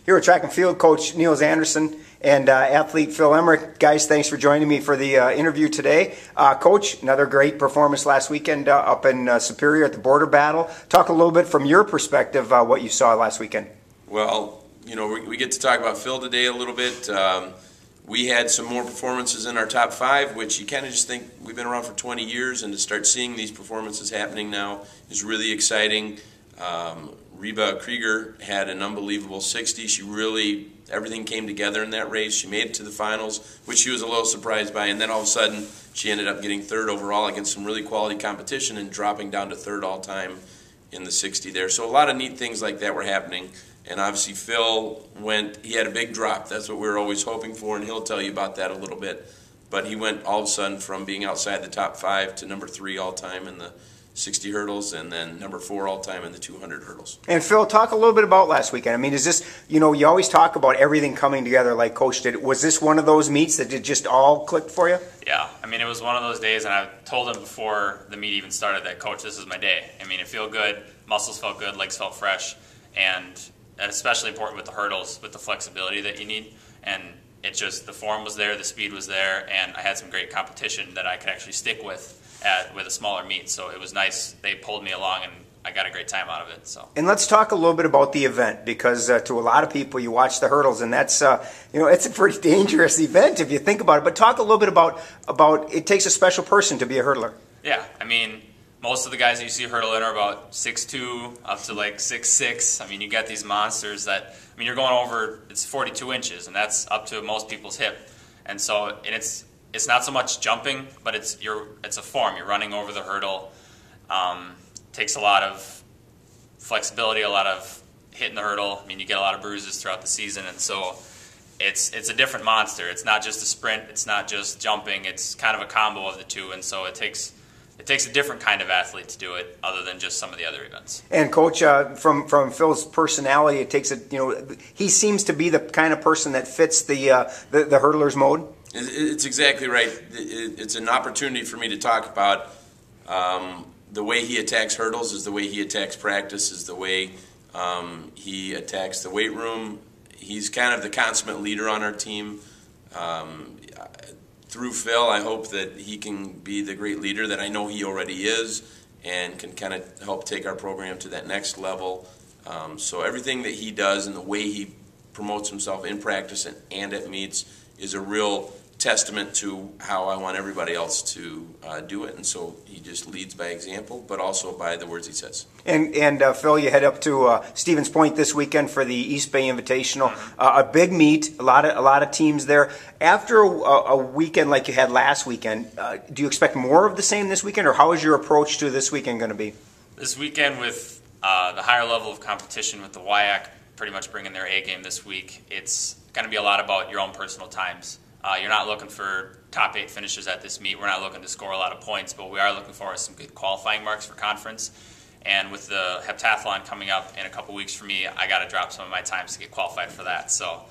Here with track and field coach Niels Anderson and athlete Phil Emmerich. Guys, thanks for joining me for the interview today. Coach, another great performance last weekend up in Superior at the border battle. Talk a little bit from your perspective what you saw last weekend. Well, you know, we get to talk about Phil today a little bit. We had some more performances in our top 5, which you kind of just think we've been around for 20 years, and to start seeing these performances happening now is really exciting. Reba Krieger had an unbelievable 60. She really, everything came together in that race. She made it to the finals, which she was a little surprised by, and then all of a sudden she ended up getting 3rd overall against some really quality competition and dropping down to 3rd all-time in the 60 there. So a lot of neat things like that were happening. And obviously Phil he had a big drop. That's what we were always hoping for, and he'll tell you about that a little bit. But he went all of a sudden from being outside the top 5 to number 3 all-time in the 60 hurdles, and then number 4 all-time in the 200 hurdles. And Phil, talk a little bit about last weekend. I mean, is this, you know, you always talk about everything coming together like Coach did. Was this one of those meets that it just all clicked for you? Yeah, I mean, it was one of those days, and I told him before the meet even started that, Coach, this is my day. I mean, it felt good, muscles felt good, legs felt fresh, and especially important with the hurdles, with the flexibility that you need. And it just, the form was there, the speed was there, and I had some great competition that I could actually stick with with a smaller meet. So it was nice. They pulled me along, and I got a great time out of it. So. And let's talk a little bit about the event, because to a lot of people, you watch the hurdles, and that's you know, it's a pretty dangerous event if you think about it. But talk a little bit about it takes a special person to be a hurdler. Yeah, I mean, most of the guys that you see hurdle in are about 6'2", up to like 6'6". I mean, you got these monsters that, I mean, you're going over, it's 42 inches, and that's up to most people's hip. And so, and it's not so much jumping, but it's a form. You're running over the hurdle. Takes a lot of flexibility, a lot of hitting the hurdle. I mean, you get a lot of bruises throughout the season, and so it's a different monster. It's not just a sprint. It's not just jumping. It's kind of a combo of the two, and so it takes a different kind of athlete to do it, other than just some of the other events. And Coach, from Phil's personality, it takes he seems to be the kind of person that fits the hurdler's mode. It's exactly right. It's an opportunity for me to talk about the way he attacks hurdles is the way he attacks practice, is the way he attacks the weight room. He's kind of the consummate leader on our team. Through Phil, I hope that he can be the great leader that I know he already is, and can kind of help take our program to that next level. So everything that he does and the way he promotes himself in practice and at meets is a real testament to how I want everybody else to do it. And so he just leads by example, but also by the words he says. And Phil, you head up to Stevens Point this weekend for the Eastbay Invitational, a big meet, a lot of teams there. After a weekend like you had last weekend, do you expect more of the same this weekend, or how is your approach to this weekend going to be? This weekend, with the higher level of competition, with the WIAC pretty much bringing their A game this week, it's going to be a lot about your own personal times. You're not looking for top 8 finishes at this meet. We're not looking to score a lot of points, but we are looking for some good qualifying marks for conference. And with the heptathlon coming up in a couple weeks for me, I got to drop some of my times to get qualified for that. So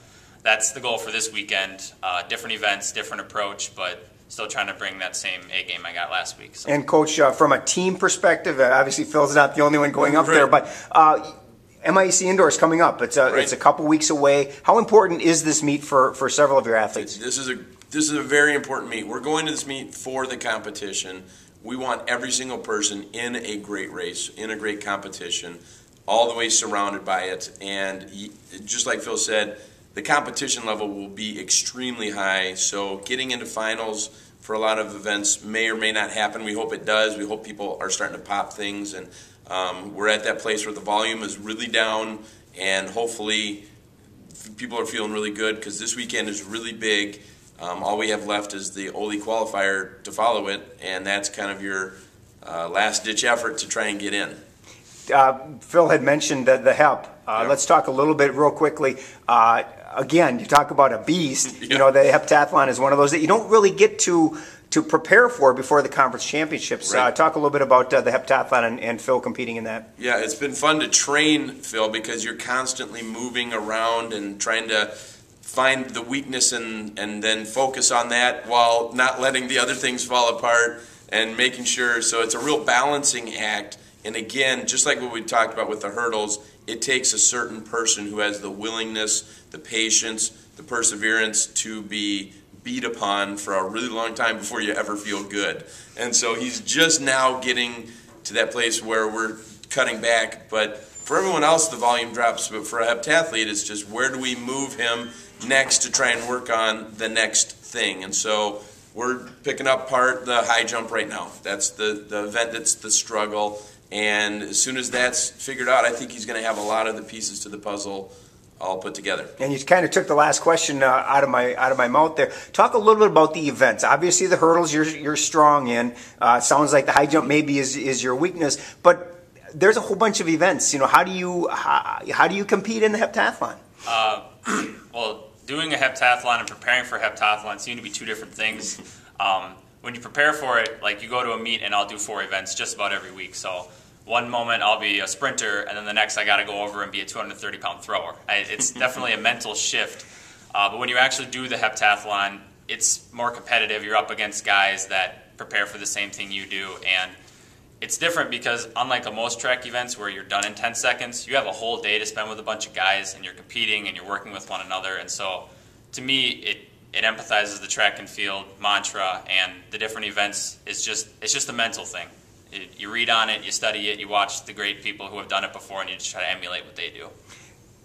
that's the goal for this weekend. Different events, different approach, but still trying to bring that same A game I got last week. So. And Coach, from a team perspective, obviously Phil's not the only one going up there, but MIAC Indoors coming up. It's a couple weeks away. How important is this meet for several of your athletes? This is a very important meet. We're going to this meet for the competition. We want every single person in a great race, in a great competition, all the way surrounded by it. And just like Phil said, the competition level will be extremely high. So getting into finals for a lot of events may or may not happen. We hope it does. We hope people are starting to pop things, and we're at that place where the volume is really down, and hopefully people are feeling really good, because this weekend is really big. All we have left is the Ole qualifier to follow it, and that's kind of your last-ditch effort to try and get in. Phil had mentioned the HEP. Let's talk a little bit real quickly. Again, you talk about a beast. You know, the heptathlon is one of those that you don't really get to prepare for before the conference championships. Right. Talk a little bit about the heptathlon and Phil competing in that. Yeah, it's been fun to train, Phil, because you're constantly moving around and trying to find the weakness and then focus on that while not letting the other things fall apart, and making sure. So it's a real balancing act. And again, just like what we talked about with the hurdles, it takes a certain person who has the willingness, the patience, the perseverance to be beat upon for a really long time before you ever feel good. And so he's just now getting to that place where we're cutting back. But for everyone else, the volume drops. But for a heptathlete, it's just where do we move him next to try and work on the next thing. And so we're picking up the high jump right now. That's the event that's the struggle. And as soon as that's figured out, I think he's going to have a lot of the pieces to the puzzle all put together. And you kind of took the last question out of my mouth there. Talk a little bit about the events. Obviously, the hurdles you're strong in. Sounds like the high jump maybe is your weakness, but there's a whole bunch of events. You know, how do you compete in the heptathlon? Well, doing a heptathlon and preparing for a heptathlon seem to be two different things. When you prepare for it, like you go to a meet and I'll do 4 events just about every week. So one moment I'll be a sprinter, and then the next I got to go over and be a 230-pound thrower. It's definitely a mental shift. But when you actually do the heptathlon, it's more competitive. You're up against guys that prepare for the same thing you do, and it's different because unlike most track events where you're done in 10 seconds, you have a whole day to spend with a bunch of guys, and you're competing and you're working with one another. And so to me, it empathizes the track and field mantra, and the different events it's just a mental thing. You read on it, you study it, you watch the great people who have done it before, and you just try to emulate what they do.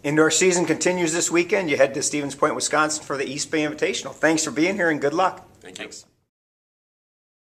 Indoor season continues this weekend. You head to Stevens Point, Wisconsin for the Eastbay Invitational. Thanks for being here and good luck. Thank you. Thanks.